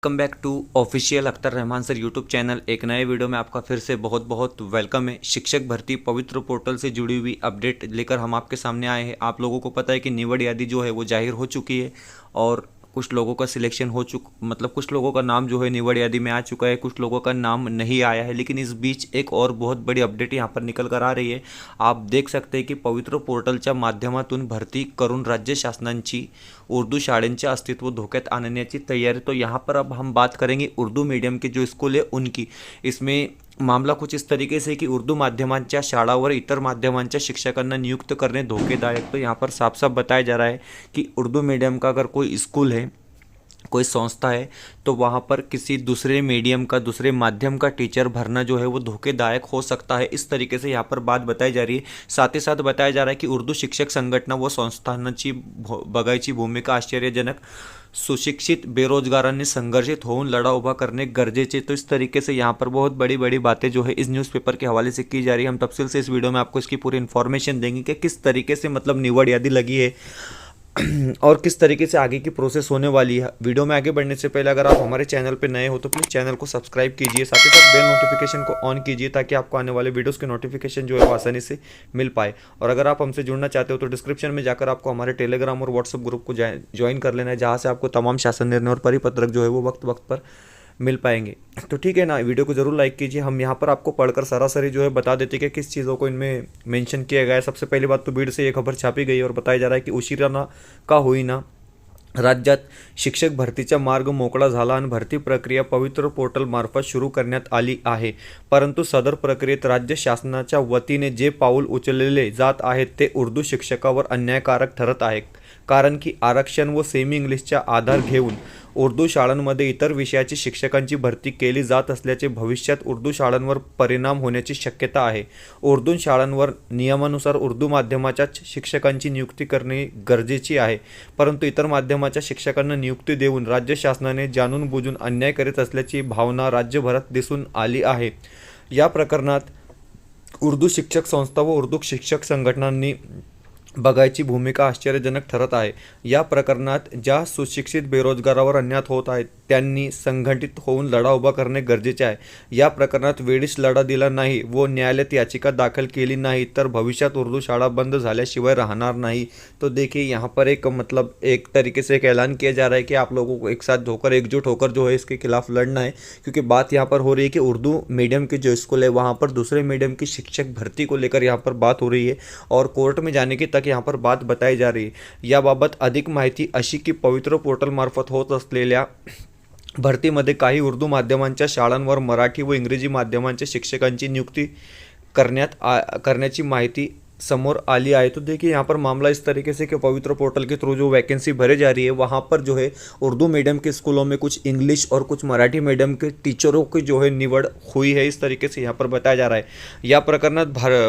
Welcome back to official Akhtar Rahman sir YouTube channel. एक नए video में आपका फिर से बहुत बहुत वेलकम है। शिक्षक भर्ती पवित्र पोर्टल से जुड़ी हुई अपडेट लेकर हम आपके सामने आए हैं। आप लोगों को पता है कि निवड यादी जो है वो जाहिर हो चुकी है और कुछ लोगों का सिलेक्शन हो मतलब कुछ लोगों का नाम जो है निवड यादी में आ चुका है, कुछ लोगों का नाम नहीं आया है। लेकिन इस बीच एक और बहुत बड़ी अपडेट यहाँ पर निकल कर आ रही है। आप देख सकते हैं की पवित्र पोर्टलच्या माध्यमातून भरती करून राज्य शासनाची उर्दू शाळेंचे अस्तित्व धोक्यात आणण्याची तैयारी। तो यहाँ पर अब हम बात करेंगे उर्दू मीडियम के जो स्कूल है उनकी। इसमें मामला कुछ इस तरीके से कि उर्दू माध्यमांच्या शाळावर इतर माध्यमांच्या शिक्षकांना नियुक्त करणे धोकेदायक। तो यहाँ पर साफ साफ बताया जा रहा है कि उर्दू मीडियम का अगर कोई स्कूल है, कोई संस्था है, तो वहाँ पर किसी दूसरे मीडियम का, दूसरे माध्यम का टीचर भरना जो है वो धोखेदायक हो सकता है। इस तरीके से यहाँ पर बात बताई जा रही है। साथ ही साथ बताया जा रहा है कि उर्दू शिक्षक संघटना व संस्थांची बघायची भूमिका आश्चर्यजनक, सुशिक्षित बेरोजगारांनी संघर्षित होऊन लढा उभा करने गरजेचे। तो इस तरीके से यहाँ पर बहुत बड़ी बड़ी बातें जो है इस न्यूज़पेपर के हवाले से की जा रही है। हम तफसील से इस वीडियो में आपको इसकी पूरी इन्फॉर्मेशन देंगे कि किस तरीके से मतलब निवड यादी लगी है और किस तरीके से आगे की प्रोसेस होने वाली है। वीडियो में आगे बढ़ने से पहले अगर आप हमारे चैनल पर नए हो तो प्लीज़ चैनल को सब्सक्राइब कीजिए, साथ ही साथ बेल नोटिफिकेशन को ऑन कीजिए ताकि आपको आने वाले वीडियोस के नोटिफिकेशन जो है वो आसानी से मिल पाए। और अगर आप हमसे जुड़ना चाहते हो तो डिस्क्रिप्शन में जाकर आपको हमारे टेलीग्राम और व्हाट्सएप ग्रुप को ज्वाइन कर लेना है, जहाँ से आपको तमाम शासन निर्णय और परिपत्रक जो है वो वक्त वक्त पर मिल पाएंगे। तो ठीक है ना, वीडियो को ज़रूर लाइक कीजिए। हम यहाँ पर आपको पढ़कर सरासरी जो है बता देते कि किस चीज़ों को इनमें मेंशन किया गया है। सबसे पहली बात तो बीड से ये खबर छापी गई और बताया जा रहा है की उशिराना का होईना राज्यात शिक्षक भरतीचा मार्ग मोकळा झाला आणि भरती प्रक्रिया पवित्र पोर्टल मार्फत सुरू करण्यात आली आहे। परंतु सदर प्रक्रियेत राज्य शासनाच्या वतीने जे पाऊल उचलले जात आहेत ते उर्दू शिक्षकावर अन्यायकारक ठरत आहे। कारण की आरक्षण व सेमी इंग्लिशचा आधार घेऊन उर्दू शाळांमध्ये इतर विषयाची शिक्षकांची भरती केली जात असल्याचे भविष्यात उर्दू शाळांवर परिणाम होण्याची शक्यता आहे। उर्दू शाळांवर नियमानुसार उर्दू माध्यमाच्या शिक्षकांची नियुक्ती करणे गरजेची आहे, परंतु इतर माध्यमाच्या शिक्षकांना नियुक्ती देऊन राज्य शासनाने जाणून बुजून अन्याय करीत असल्याची भावना राज्यभरात दिसून आली आहे। या प्रकरणात उर्दू शिक्षक संस्था व उर्दू शिक्षक संघटनांनी बघायची भूमिका आश्चर्यजनक ठरत आहे। या प्रकरणात ज्या सुशिक्षित बेरोजगारावर अन्याय होत आहे त्यांनी संघटित होऊन लढा उभा करणे गरजेचे आहे। या प्रकरणात वेळीच लढा दिला नाही व न्यायालयात याचिका दाखल केली नाही तर भविष्यात उर्दू शाळा बंद झाल्याशिवाय राहणार नहीं। तो देखिए यहाँ पर एक मतलब एक तरीके से एक ऐलान किया जा रहा है कि आप लोगों को एक साथ होकर एकजुट होकर जो है इसके खिलाफ लड़ना है, क्योंकि बात यहाँ पर हो रही है कि उर्दू मीडियम के जो स्कूल है वहाँ पर दूसरे मीडियम की शिक्षक भर्ती को लेकर यहाँ पर बात हो रही है और कोर्ट में जाने की तक यहाँ पर बात बताई जा रही है। याबाबत अधिक माहिती अशी की पवित्र पोर्टल मार्फत होत असलेल्या भरतीमध्ये काही उर्दू माध्यमांच्या शाळांवर मराठी व इंग्रजी माध्यमांच्या शिक्षकांची नियुक्ती करण्याची माहिती समोर आली है। तो देखिए यहाँ पर मामला इस तरीके से कि पवित्र पोर्टल के थ्रू जो वैकेंसी भरे जा रही है वहाँ पर जो है उर्दू मीडियम के स्कूलों में कुछ इंग्लिश और कुछ मराठी मीडियम के टीचरों की जो है निवड हुई है। इस तरीके से यहाँ पर बताया जा रहा है। या प्रकरणात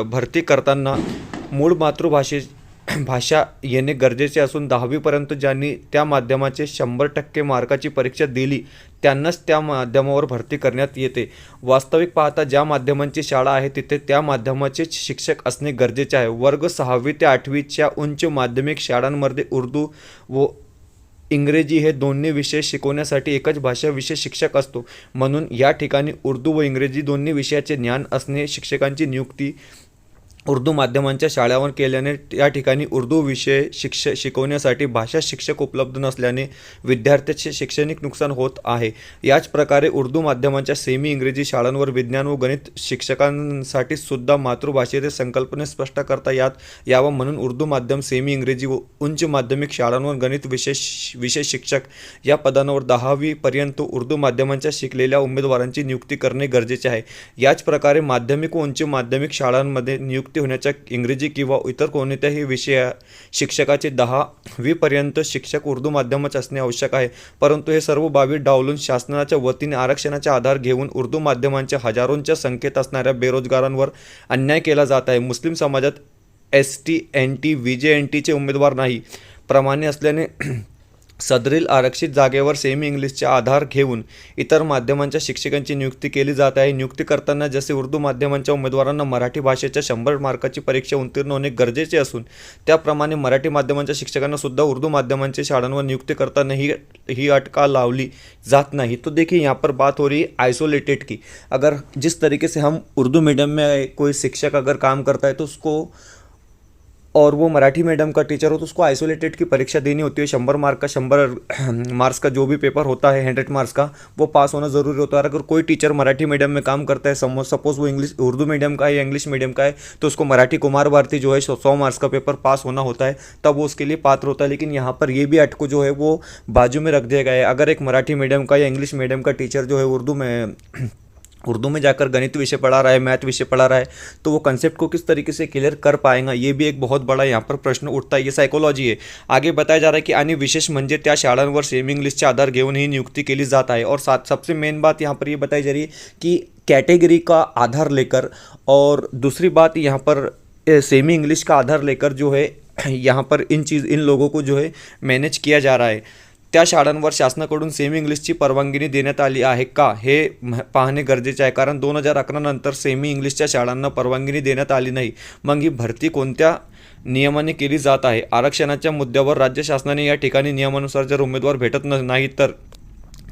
भरती करताना मूळ भाषा येणे गरजेचे असून 10वीपर्यंत ज्यांनी त्या माध्यमाचे 100% मार्काची परीक्षा दिली त्यांनाच त्या माध्यमावर भरती करण्यात येते। वास्तविक पाहता ज्या माध्यमांची शाळा आहे तिथे त्या माध्यमाचे शिक्षक असणे गरजेचे आहे। वर्ग 6वी ते 8वीच्या उच्च माध्यमिक शाळांमध्ये उर्दू व इंग्रजी हे दोन्ही विषय शिकवण्यासाठी एकच भाषा विषय शिक्षक असतो, म्हणून या ठिकाणी उर्दू व इंग्रजी दोन्ही विषयाचे ज्ञान असणे शिक्षकांची नियुक्ती उर्दू माध्यमांच्या शाळांवर केल्याने या ठिकाणी उर्दू विषय शिकवण्यासाठी भाषा शिक्षक उपलब्ध नसल्याने विद्यार्थ्यांचे शैक्षणिक नुकसान होत आहे। याच प्रकारे उर्दू माध्यमांच्या सेमी इंग्रजी शाळांवर विज्ञान व गणित शिक्षकांसाठी सुद्धा मातृभाषेचे संकल्पने स्पष्ट करता यावं म्हणून उर्दू माध्यम, सेमी इंग्रजी व उच्च माध्यमिक शाळांवर गणित विषय शिक्षक या पदांवर 10वी पर्यंत उर्दू माध्यमांच्या शिकलेल्या उमेदवारांची नियुक्ती करणे गरजेचे आहे। याच प्रकारे माध्यमिक व उच्च माध्यमिक शाळांमध्ये नियुक्ती होण्याच्या इंग्रजी किंवा इतर कोणत्याही विषय शिक्षकाचे 10वी पर्यंत शिक्षक उर्दू माध्यमाचे असणे आवश्यक आहे। परंतु हे सर्व बाबी डावलून शासनाच्या वतीने आरक्षणाचा आधार घेऊन उर्दू माध्यमांच्या हजारोंच्या संख्येत असणाऱ्या बेरोजगारांवर अन्याय केला जात आहे। मुस्लिम समाजात ST, NT, VJ, NTचे उमेदवार नाही प्रमाणे असल्याने सदरील आरक्षित जागेवर सेमी इंग्लिशचा आधार घेऊन इतर माध्यमांच्या शिक्षकांची नियुक्ती केली जात आहे. नियुक्ती करताना जसे उर्दू माध्यमांच्या उमेदवारांना मराठी भाषेच्या 100 मार्काची परीक्षा उत्तीर्ण होणे गरजेचे असून त्याप्रमाणे मराठी माध्यमांच्या शिक्षकांना सुद्धा उर्दू माध्यमांच्या शाळांवर नियुक्ती करताना ही अट का लावली जात नहीं. तो देखिए यहाँ पर बात हो रही है आइसोलेटेड की. अगर जिस तरीके से हम उर्दू मीडियम में कोई शिक्षक अगर काम करता है तो उसको, और वो मराठी मीडियम का टीचर हो तो उसको आइसोलेटेड की परीक्षा देनी होती है. 100 मार्क का 100 मार्क्स का जो भी पेपर होता है 100 मार्क्स का वो पास होना ज़रूरी होता है. अगर कोई टीचर मराठी मीडियम में काम करता है, सपोज वो उर्दू मीडियम का है या इंग्लिश मीडियम का है, तो उसको मराठी कुमार भारती जो है 100 मार्क्स का पेपर पास होना होता है, तब वो उसके लिए पात्र होता है. लेकिन यहाँ पर ये भी अट को जो है वो बाजू में रख दिया गया है. अगर एक मराठी मीडियम का या इंग्लिश मीडियम का टीचर जो है उर्दू में जाकर गणित विषय पढ़ा रहा है, मैथ विषय पढ़ा रहा है, तो वो कंसेप्ट को किस तरीके से क्लियर कर पाएगा, ये भी एक बहुत बड़ा यहाँ पर प्रश्न उठता है. ये सायकोलॉजी है. आगे बताया जा रहा है की आणि विशेष म्हणजे त्या शाळांवर सेमी इंग्लिशचे आधार घेऊन ही नियुक्ती केली जात आहे. और सबसे मेन बात यहाँ पर ये बताई जा रही है कि कैटेगरी का आधार लेकर, और दूसरी बात यहाँ पर सेमी इंग्लिश का आधार लेकर जो है यहाँ पर इन लोगों को जो है मैनेज किया जा रहा है. त्या शाळांवर शासनाकडून सेमी इंग्लिशची परवानगी देण्यात आली आहे का हे पाहणे गरजेचे आहे. कारण 2011 नंतर सेमी इंग्लिशच्या शाळांना परवानगी देण्यात आली नाही. मग ही भरती कोणत्या नियमाने केली जात आहे. आरक्षणाच्या मुद्द्यावर राज्य शासनाने या ठिकाणी नियमानुसार जर उमेदवार भेटत नाही तर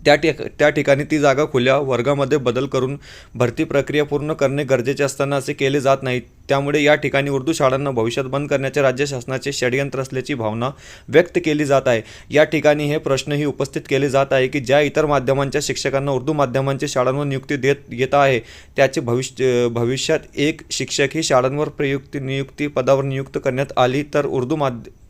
त्या ठिकाणी ती जागा खुल्या वर्गामध्ये बदल करून भरती प्रक्रिया पूर्ण करणे गरजेचे असताना असे केले जात नाही. त्यामुळे या ठिकाणी उर्दू शाळांना भविष्यात बंद करण्याचे राज्य शासनाचे षडयंत्र असल्याची भावना व्यक्त केली जात आहे. या ठिकाणी हे प्रश्नही उपस्थित केले जात आहे की ज्या इतर माध्यमांच्या शिक्षकांना उर्दू माध्यमांच्या शाळांवर नियुक्ती देत येत आहे त्याचे भविष्यात एक शिक्षक ही शाळांवर नियुक्ती पदावर नियुक्त करण्यात आली तर उर्दू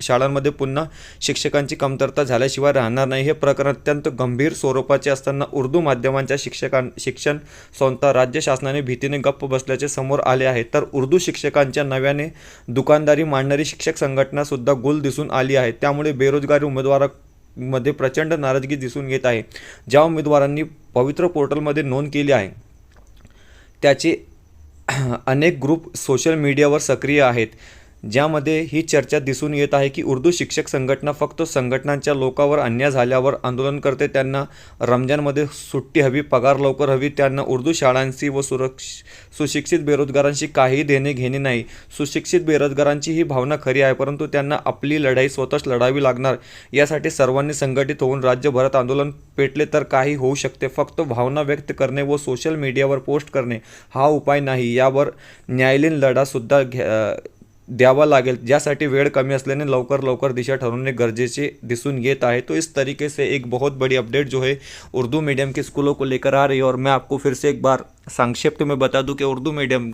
शाळांमध्ये पुन्हा शिक्षकांची कमतरता झाल्याशिवाय राहणार नाही. हे प्रकरण अत्यंत गंभीर स्वरूपाचे असताना उर्दू माध्यमांच्या शिक्षण संस्था राज्य शासनाने भीतीने गप्प बसल्याचे समोर आले आहे. तर उर्दू शिक्षकांच्या नव्याने दुकानदारी मांडणारी शिक्षक संघटना सुद्धा गुल दिसून आली आहे. त्यामुळे बेरोजगारी उमेदवारांमध्ये प्रचंड नाराजगी दिसून येत आहे. ज्या उमेदवारांनी पवित्र पोर्टलमध्ये नोंद केली आहे त्याचे अनेक ग्रुप सोशल मीडियावर सक्रिय आहेत, ज्यामध्ये ही चर्चा दिसून येत आहे की उर्दू शिक्षक संघटना फक्त संघटनांच्या लोकांवर अन्याय झाल्यावर आंदोलन करते. त्यांना रमजानमध्ये सुट्टी हवी, पगार लवकर हवी. त्यांना उर्दू शाळांशी व सुशिक्षित बेरोजगारांशी काही देणे घेणे नाही. सुशिक्षित बेरोजगारांची ही भावना खरी आहे, परंतु त्यांना आपली लढाई स्वतःच लढावी लागणार. यासाठी सर्वांनी संघटित होऊन राज्यभरात आंदोलन पेटले तर काही होऊ शकते. फक्त भावना व्यक्त करणे व सोशल मीडियावर पोस्ट करणे हा उपाय नाही. यावर न्यायालयीन लढासुद्धा द्यावा लागेल, ज्यासाठी वेळ कमी असल्याने लवकर दिशा ठरवणे गरजेचे दिसून येत आहे. तो इस तरीके से एक बहुत बड़ी अपडेट जो है उर्दू मीडियम के स्कूलों को लेकर आ रही है. और मैं आपको फिर से एक बार संक्षिप्त में बता दूं कि उर्दू मीडियम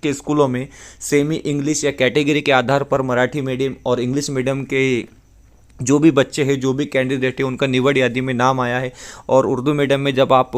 के स्कूलों में सेमी इंग्लिश या कैटेगरी के आधार पर मराठी मीडियम और इंग्लिश मीडियम के जो भी बच्चे हैं, जो भी कैंडिडेट हैं, उनका निवड यादी में नाम आया है. और उर्दू मीडियम में जब आप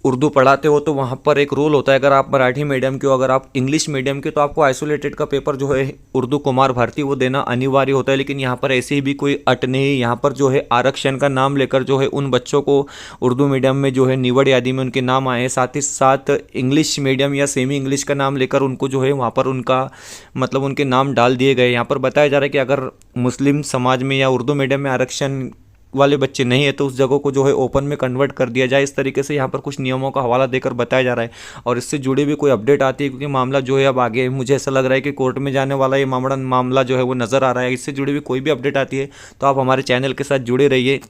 उर्दू पढ़ाते हो तो वहाँ पर एक रूल होता है. अगर आप मराठी मीडियम के हो, अगर आप इंग्लिश मीडियम के, तो आपको आइसोलेटेड का पेपर जो है उर्दू कुमार भारती वो देना अनिवार्य होता है. लेकिन यहाँ पर ऐसी भी कोई अट नहीं. यहाँ पर जो है आरक्षण का नाम लेकर जो है उन बच्चों को उर्दू मीडियम में जो है निवड यादी में उनके नाम आए हैं. साथ ही साथ इंग्लिश मीडियम या सेमी इंग्लिश का नाम लेकर उनको जो है वहाँ पर उनका मतलब उनके नाम डाल दिए गए. यहाँ पर बताया जा रहा है कि अगर मुस्लिम समाज में या उर्दू मीडियम में आरक्षण वाले बच्चे नहीं है तो उस जगह को जो है ओपन में कन्वर्ट कर दिया जाए. इस तरीके से यहाँ पर कुछ नियमों का हवाला देकर बताया जा रहा है. और इससे जुड़ी भी कोई अपडेट आती है, क्योंकि मामला जो है अब आगे मुझे ऐसा लग रहा है कि कोर्ट में जाने वाला ये मामला जो है वो नज़र आ रहा है. इससे जुड़ी हुई कोई भी अपडेट आती है तो आप हमारे चैनल के साथ जुड़े रहिए.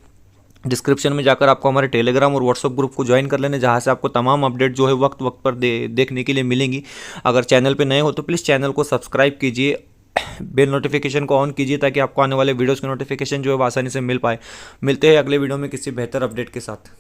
डिस्क्रिप्शन में जाकर आपको हमारे टेलीग्राम और व्हाट्सअप ग्रुप को ज्वाइन कर लेना, जहाँ से आपको तमाम अपडेट जो है वक्त पर देखने के लिए मिलेंगी. अगर चैनल पे नए हो तो प्लीज़ चैनल को सब्सक्राइब कीजिए, बेल नोटिफिकेशन को ऑन कीजिए ताकि आपको आने वाले वीडियोस की नोटिफिकेशन जो है वो आसानी से मिल पाए. मिलते हैं अगले वीडियो में किसी बेहतर अपडेट के साथ.